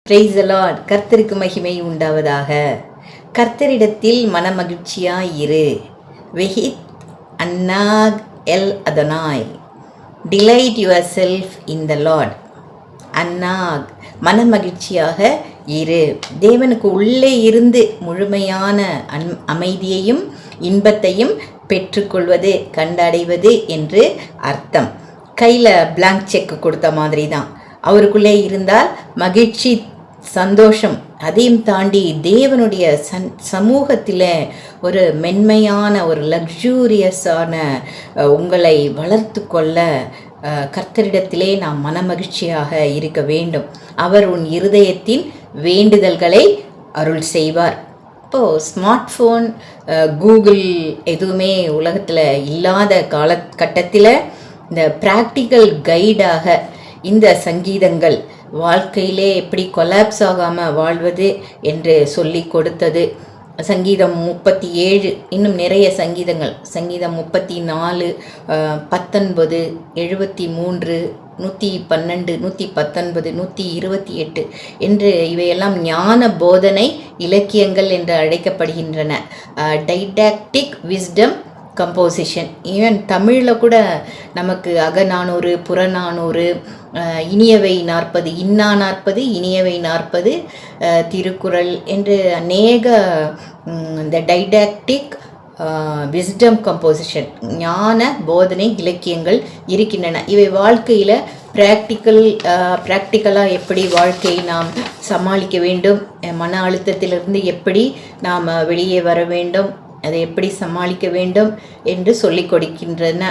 Price the Lord. கர்த்தருக்கு மகிமை உண்டாவதாக. கர்த்தரிடத்தில் மனமகிழ்ச்சியாய் இரு. வெஹித் அன்னாக் எல் அதனாய். Delight yourself in the lord. அன்னாக் மனமகிழ்ச்சியாக இரு. தேவனுக்கு உள்ளே இருந்து முழுமையான அமைதியையும் இன்பத்தையும் பெற்றுக்கொள்வது, கண்டடைவது என்று அர்த்தம். கையில் பிளாங்க் செக் கொடுத்த மாதிரி தான். அவருக்குள்ளே இருந்தால் மகிழ்ச்சி, சந்தோஷம், அதையும் தாண்டி தேவனுடைய சமூகத்தில் ஒரு மென்மையான, ஒரு லக்ஸூரியஸான உங்களை வளர்த்து கொள்ள கர்த்தரிடத்திலே நாம் மனமகிழ்ச்சியாக இருக்க வேண்டும். அவர் உன் இருதயத்தின் வேண்டுதல்களை அருள் செய்வார். இப்போது ஸ்மார்ட் ஃபோன், கூகுள் எதுவுமே உலகத்தில் இல்லாத காலகட்டத்தில் இந்த ப்ராக்டிக்கல் கைடாக இந்த சங்கீதங்கள் வாழ்க்கையிலே எப்படி கொலாப்ஸ் ஆகாமல் வாழ்வது என்று சொல்லி கொடுத்தது. சங்கீதம் 37, இன்னும் நிறைய சங்கீதங்கள், சங்கீதம் 34, 19, 73, 112, 119, 128 என்று இவையெல்லாம் ஞான போதனை இலக்கியங்கள் என்று அழைக்கப்படுகின்றன. Didactic wisdom composition. ஈவன் தமிழில் கூட நமக்கு அகநானூறு, புறநானூறு, இனியவை 40, இன்னா 40, இனியவை 40, திருக்குறள் என்று அநேக இந்த டைடாக்டிக் விஸ்டம் கம்போசிஷன் ஞான போதனை இலக்கியங்கள் இருக்கின்றன. இவை வாழ்க்கையில் ப்ராக்டிக்கலாக எப்படி வாழ்க்கையை நாம் சமாளிக்க வேண்டும், மன அழுத்தத்திலிருந்து எப்படி நாம் வெளியே வர வேண்டும், அதை எப்படி சமாளிக்க வேண்டும் என்று சொல்லிக் கொடுக்கின்றன.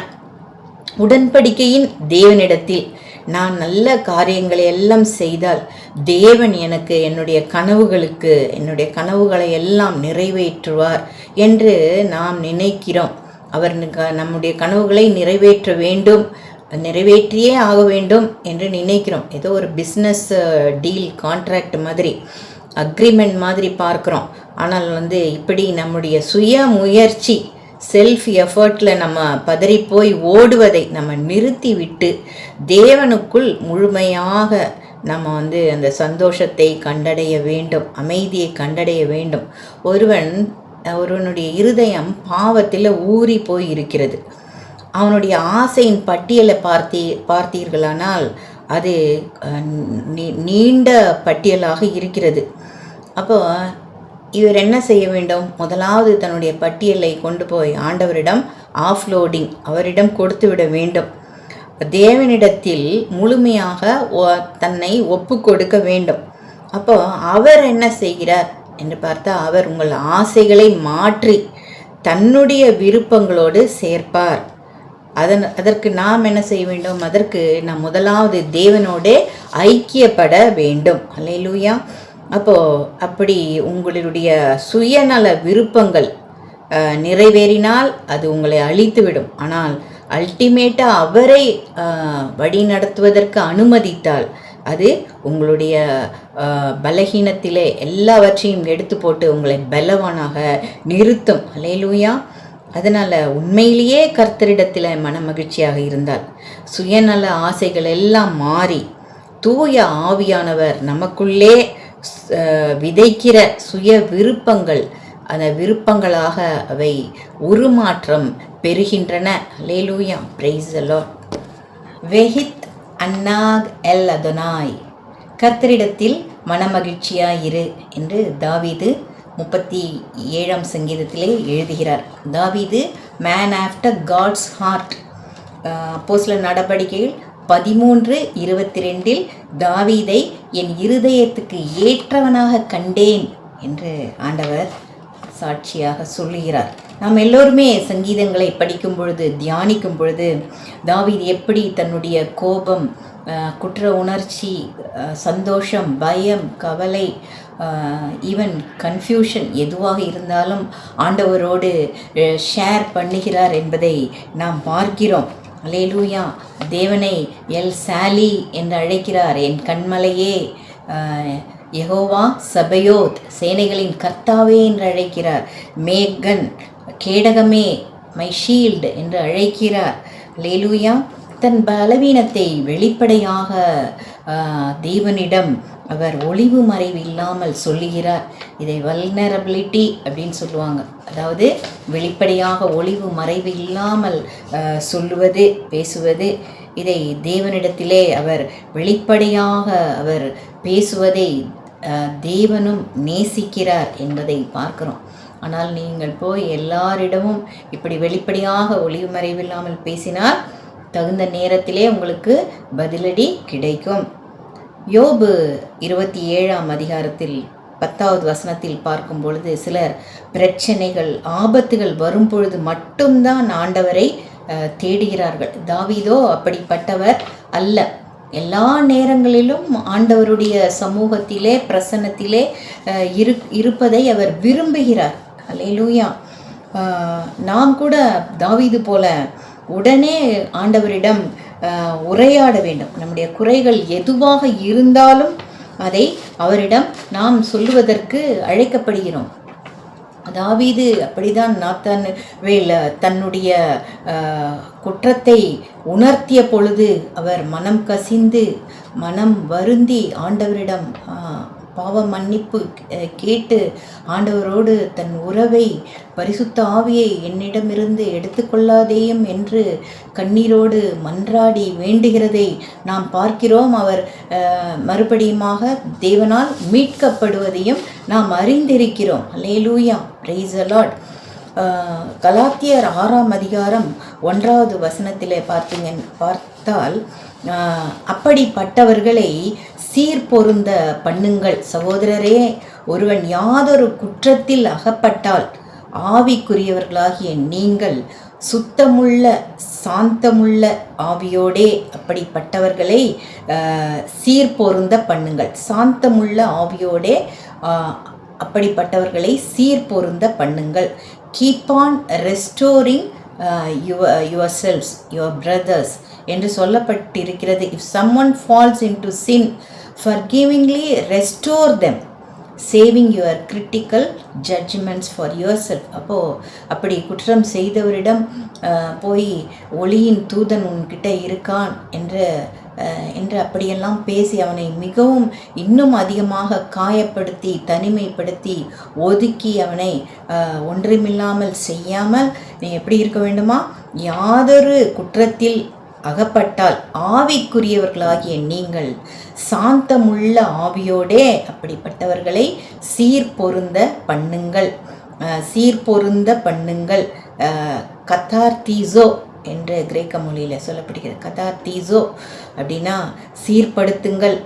உடன்படிக்கையின் தேவனிடத்தில் நான் நல்ல காரியங்களை எல்லாம் செய்தால் தேவன் எனக்கு என்னுடைய கனவுகளை எல்லாம் நிறைவேற்றுவார் என்று நாம் நினைக்கிறோம். அவர் நம்முடைய கனவுகளை நிறைவேற்ற வேண்டும், நிறைவேற்றியே ஆக வேண்டும் என்று நினைக்கிறோம். ஏதோ ஒரு பிஸ்னஸ் டீல், கான்ட்ராக்ட் மாதிரி, அக்ரிமெண்ட் மாதிரி பார்க்குறோம். ஆனால் இப்படி நம்முடைய சுய முயற்சி, செல்ஃப் எஃபர்ட்டில் நம்ம பதறிப்போய் ஓடுவதை நம்ம நிறுத்தி விட்டு தேவனுக்குள் முழுமையாக நம்ம அந்த சந்தோஷத்தை கண்டடைய வேண்டும், அமைதியை கண்டடைய வேண்டும். ஒருவனுடைய இருதயம் பாவத்தில் ஊறி போய் இருக்கிறது. அவனுடைய ஆசையின் பட்டியலை பார்த்தீர்களானால் அது நீண்ட பட்டியலாக இருக்கிறது. அப்போ இவர் என்ன செய்ய வேண்டும்? முதலாவது தன்னுடைய பட்டியலை கொண்டு போய் ஆண்டவரிடம் ஆஃப்லோடிங், அவரிடம் கொடுத்து விட வேண்டும். தேவனிடத்தில் முழுமையாக தன்னை ஒப்பு கொடுக்க வேண்டும். அப்போ அவர் என்ன செய்கிறார் என்று பார்த்தா, அவர் உங்கள் ஆசைகளை மாற்றி தன்னுடைய விருப்பங்களோடு சேர்ப்பார். அதற்கு நாம் என்ன செய்ய வேண்டும்? அதற்கு நாம் முதலாவது தேவனோடே ஐக்கியப்பட வேண்டும். அல்லேலூயா. அப்படி உங்களுடைய சுயநல விருப்பங்கள் நிறைவேறினால் அது உங்களை அழித்துவிடும். ஆனால் அல்டிமேட்டாக அவரை வழி நடத்துவதற்கு அனுமதித்தால் அது உங்களுடைய பலகீனத்திலே எல்லாவற்றையும் எடுத்து போட்டு உங்களை பலவானாக நிறுத்தும். அல்லேலூயா. அதனால் உண்மையிலேயே கர்த்தரிடத்தில் மனமகிழ்ச்சியாக இருந்தால் சுயநல ஆசைகள் எல்லாம் மாறி தூய ஆவியானவர் நமக்குள்ளே விதைக்கிற சுய விருப்பங்கள், அந்த விருப்பங்களாக அவை உருமாற்றம் பெறுகின்றன. அல்லேலூயா. Praise the lord. வெஹித் அன்னாக் எல் அதனாய். கர்த்தரிடத்தில் மனமகிழ்ச்சியாயிரு என்று தாவீது 37ஆம் சங்கீதத்திலே எழுதுகிறார். தாவீது மேன் ஆஃப்டர் காட்ஸ் ஹார்ட். அப்போஸ்தலர் நடபடிக்கையில் 13:22 தாவீதை என் இருதயத்துக்கு ஏற்றவனாக கண்டேன் என்று ஆண்டவர் சாட்சியாக சொல்லுகிறார். நாம் எல்லோருமே சங்கீதங்களை படிக்கும் பொழுது, தியானிக்கும் பொழுது தாவீது எப்படி தன்னுடைய கோபம், குற்ற உணர்ச்சி, சந்தோஷம், பயம், கவலை, ஈவன் கன்ஃபியூஷன் எதுவாக இருந்தாலும் ஆண்டவரோடு ஷேர் பண்ணுகிறார் என்பதை நாம் பார்க்கிறோம். அல்லேலூயா. தேவனை எல் சாலி என்று அழைக்கிறார். என் கண்மலையே, யெகோவா சபையோத், சேனைகளின் கர்த்தாவே என்று அழைக்கிறார். மேகன், கேடகமே, மை ஷீல்டு என்று அழைக்கிறார். அல்லேலூயா. தன் பலவீனத்தை வெளிப்படையாக தேவனிடம் அவர் ஒளிவு மறைவு இல்லாமல் சொல்லுகிறார். இதை வல்னரபிலிட்டி அப்படின்னு சொல்லுவாங்க. அதாவது வெளிப்படையாக ஒளிவு மறைவு இல்லாமல் சொல்லுவது, பேசுவது. இதை தேவனிடத்திலே அவர் வெளிப்படையாக அவர் பேசுவதை தேவனும் நேசிக்கிறார் என்பதை பார்க்கிறோம். ஆனால் நீங்கள் போய் எல்லாரிடமும் இப்படி வெளிப்படையாக ஒளிவு மறைவில்லாமல் பேசினால் தகுந்த நேரத்திலே உங்களுக்கு பதிலடி கிடைக்கும். யோபு 27ஆம் அதிகாரத்தில் 10வது வசனத்தில் பார்க்கும் பொழுது, சிலர் பிரச்சனைகள் ஆபத்துகள் வரும் பொழுது மட்டும்தான் ஆண்டவரை தேடுகிறார்கள். தாவீதோ அப்படிப்பட்டவர் அல்ல. எல்லா நேரங்களிலும் ஆண்டவருடைய சமூகத்திலே பிரசன்னத்திலே இருப்பதை அவர் விரும்புகிறார். அல்லேலூயா. நாம் கூட தாவீது போல உடனே ஆண்டவரிடம் உரையாட வேண்டும். நம்முடைய குறைகள் எதுவாக இருந்தாலும் அதை அவரிடம் நாம் சொல்லுவதற்கு அழைக்கப்படுகிறோம். தாவீது அப்படிதான் நாத்தான்வேல் தன்னுடைய குற்றத்தை உணர்த்திய பொழுது அவர் மனம் கசிந்து மனம் வருந்தி ஆண்டவரிடம் பாவ மன்னிப்பு கேட்டு ஆண்டவரோடு தன் உறவை, பரிசுத்த ஆவியை என்னிடமிருந்து எடுத்துக்கொள்ளாதேயும் என்று கண்ணீரோடு மன்றாடி வேண்டுகிறதை நாம் பார்க்கிறோம். அவர் மறுபடியுமாக தேவனால் மீட்கப்படுவதையும் நாம் அறிந்திருக்கிறோம். அல்லேலூயா, பிரைஸ் தி லார்ட். கலாத்தியர் 6ஆம் அதிகாரம் 1வது வசனத்திலே பார்த்தால், அப்படிப்பட்டவர்களை சீர்பொருந்த பண்ணுங்கள். சகோதரரே, ஒருவன் யாதொரு குற்றத்தில் அகப்பட்டால் ஆவிக்குரியவர்களாகிய நீங்கள் சுத்தமுள்ள சாந்தமுள்ள ஆவியோடே அப்படிப்பட்டவர்களை சீர்பொருந்த பண்ணுங்கள். சாந்தமுள்ள ஆவியோடே அப்படிப்பட்டவர்களை சீர்பொருந்த பண்ணுங்கள். Keep on restoring yourselves, your brothers என்று சொல்லப்பட்டிருக்கிறது. If someone falls into sin, forgivingly restore them, saving your critical judgments for yourself. அப்படி குற்றம் செய்தவரிடம் போய் ஒளியின் தூதன் உன்கிட்ட இருக்கான் என்று அப்படியெல்லாம் பேசி அவனை மிகவும் இன்னும் அதிகமாக காயப்படுத்தி தனிமைப்படுத்தி ஒதுக்கி அவனை ஒன்றுமில்லாமல் செய்யாமல் நீ எப்படி இருக்க வேண்டுமா? யாதொரு குற்றத்தில் அகப்பட்டால் ஆவிக்குரியவர்களாகிய நீங்கள் சாந்தமுள்ள ஆவியோடே அப்படிப்பட்டவர்களை சீர்பொருந்த பண்ணுங்கள். சீர்பொருந்த பண்ணுங்கள். கதார்த்தீசோ என்று கிரேக்க மொழியில் சொல்லப்படுகிறது. கதார்த்தீசோ அப்படின்னா சீர்படுத்துங்கள்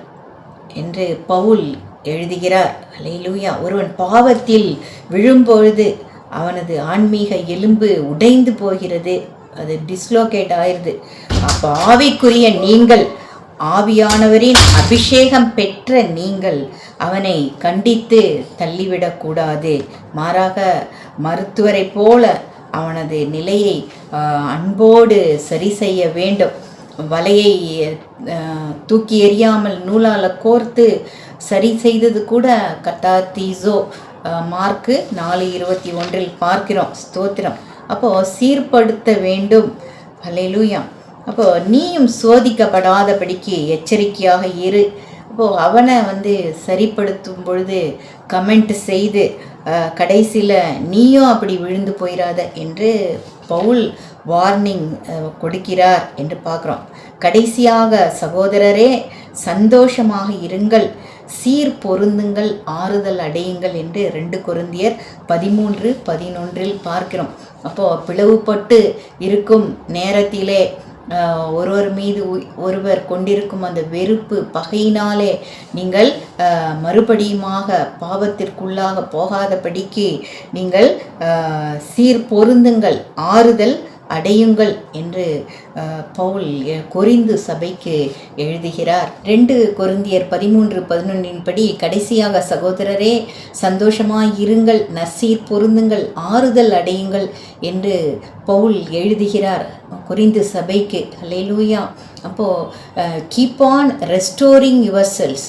என்று பவுல் எழுதுகிறார். அல்லேலூயா. ஒருவன் பாவத்தில் விழும்பொழுது அவனது ஆன்மீக எலும்பு உடைந்து போகிறது, அது டிஸ்லோகேட் ஆயிடுது. அப்போ ஆவிக்குரிய நீங்கள், ஆவியானவரின் அபிஷேகம் பெற்ற நீங்கள் அவனை கண்டித்து தள்ளிவிடக்கூடாது. மாறாக மருத்துவரை போல அவனது நிலையை அன்போடு சரி செய்ய வேண்டும். வலையை தூக்கி எறியாமல் நூலால் கோர்த்து சரி செய்தது கூட கதார்த்தீசோ. மார்க்கு 4:21 பார்க்கிறோம். ஸ்தோத்திரம். அப்போது சீர்படுத்த வேண்டும். அல்லேலூயா. அப்போது நீயும் சோதிக்கப்படாதபடிக்கு எச்சரிக்கையாக இரு. அப்போது அவனை சரிப்படுத்தும் பொழுது கமெண்ட் செய்து கடைசியில் நீயும் அப்படி விழுந்து போயிடாத என்று பவுல் வார்னிங் கொடுக்கிறார் என்று பார்க்குறோம். கடைசியாக சகோதரரே, சந்தோஷமாக இருங்கள், சீர் பொருந்துங்கள், ஆறுதல் அடையுங்கள் என்று 2 கொரிந்தியர் 13:11 பார்க்கிறோம். அப்போது பிளவுபட்டு இருக்கும் நேரத்திலே ஒருவர் மீது ஒருவர் கொண்டிருக்கும் அந்த வெறுப்பு பகையினாலே நீங்கள் மறுபடியுமாக பாவத்திற்குள்ளாக போகாதபடிக்கு நீங்கள் சீர் பொருந்துங்கள், ஆறுதல் அடையுங்கள் என்று பவுல் கொரிந்து சபைக்கு எழுதுகிறார். 2 கொரிந்தியர் 13:11 படி கடைசியாக சகோதரரே, சந்தோஷமாய் இருங்கள், நற்சீர் பொருந்துங்கள், ஆறுதல் அடையுங்கள் என்று பவுல் எழுதுகிறார் கொரிந்து சபைக்கு. அல்லேலூயா. அப்போது keep on restoring your selves.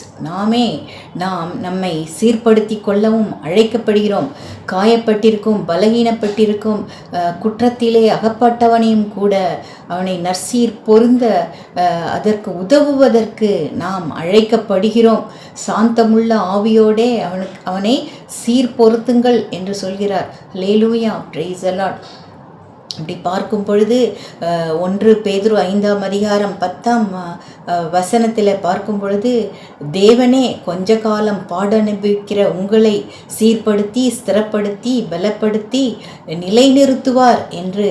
நாம் நம்மை சீர்படுத்தி கொள்ளவும் அழைக்கப்படுகிறோம். காயப்பட்டிருக்கும், பலகீனப்பட்டிருக்கும், குற்றத்திலே அகப்பட்டவனையும் கூட அவனை நற்சீர் பொருந்த அதற்கு உதவுவதற்கு நாம் அழைக்கப்படுகிறோம். சாந்தமுள்ள ஆவியோடே அவனை சீர் பொருத்துங்கள் என்று சொல்கிறார். அல்லேலூயா, பிரைஸ் தி லார்ட். அப்படி பார்க்கும் பொழுது 1 பேதுரு 5ஆம் அதிகாரம் 10ஆம் வசனத்தில் பார்க்கும் பொழுது, தேவனே கொஞ்ச காலம் பாடனுபவிக்கிற உங்களை சீர்படுத்தி ஸ்திரப்படுத்தி பலப்படுத்தி நிலைநிறுத்துவார் என்று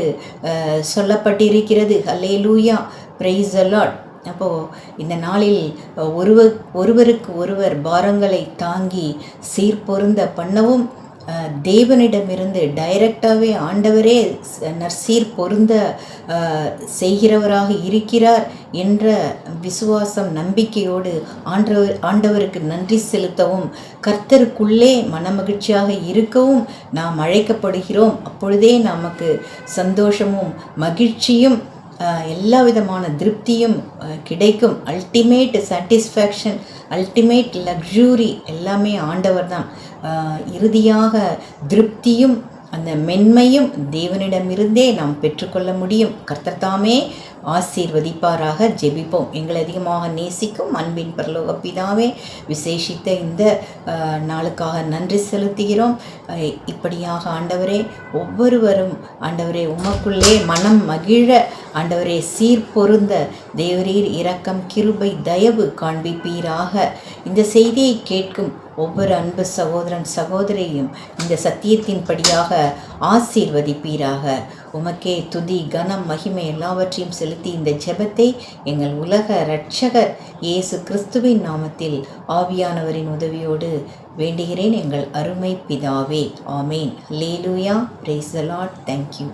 சொல்லப்பட்டிருக்கிறது. அல்லேலூயா, பிரைஸ் தி லார்ட். அப்போது இந்த நாளில் ஒருவருக்கு ஒருவர் பாரங்களை தாங்கி சீர்பொருந்த பண்ணவும் தேவனிடமிருந்து டைரக்டாகவே ஆண்டவரே நற்சீர் பொருந்த செய்கிறவராக இருக்கிறார் என்ற விசுவாசம் நம்பிக்கையோடு ஆண்டவருக்கு நன்றி செலுத்தவும் கர்த்தருக்குள்ளே மனமகிழ்ச்சியாக இருக்கவும் நாம் அழைக்கப்படுகிறோம். அப்பொழுதே நமக்கு சந்தோஷமும் மகிழ்ச்சியும் எல்லா விதமான திருப்தியும் கிடைக்கும். அல்டிமேட் சாட்டிஸ்ஃபேக்ஷன், அல்டிமேட் லக்ஸுரி எல்லாமே ஆண்டவர் தான். இறுதியாக திருப்தியும் அந்த மென்மையும் தேவனிடமிருந்தே நாம் பெற்றுக்கொள்ள முடியும். கர்த்தர் தாமே ஆசீர்வதிப்பாராக. ஜெபிப்போம். எங்களை அதிகமாக நேசிக்கும் அன்பின் பரலோக பிதாவே, விசேஷித்த இந்த நாளுக்காக நன்றி செலுத்துகிறோம். இப்படியாக ஆண்டவரே ஒவ்வொருவரும் ஆண்டவரே உமக்குள்ளே மனம் மகிழ ஆண்டவரே சீர் பொருந்த தேவரீர் இரக்கம் கிருபை தயவு காண்பிப்பீராக. இந்த செய்தியை கேட்கும் ஒவ்வொரு அன்பு சகோதரன் சகோதரியும் இந்த சத்தியத்தின்படியாக ஆசீர்வதிப்பீராக. உமக்கே துதி கனம் மகிமை எல்லாவற்றையும் செலுத்தி இந்த ஜெபத்தை எங்கள் உலக இரட்சகர் இயேசு கிறிஸ்துவின் நாமத்தில் ஆவியானவரின் உதவியோடு வேண்டுகிறேன் எங்கள் அருமை பிதாவே. Amen. Hallelujah. Praise the lord. Thank you.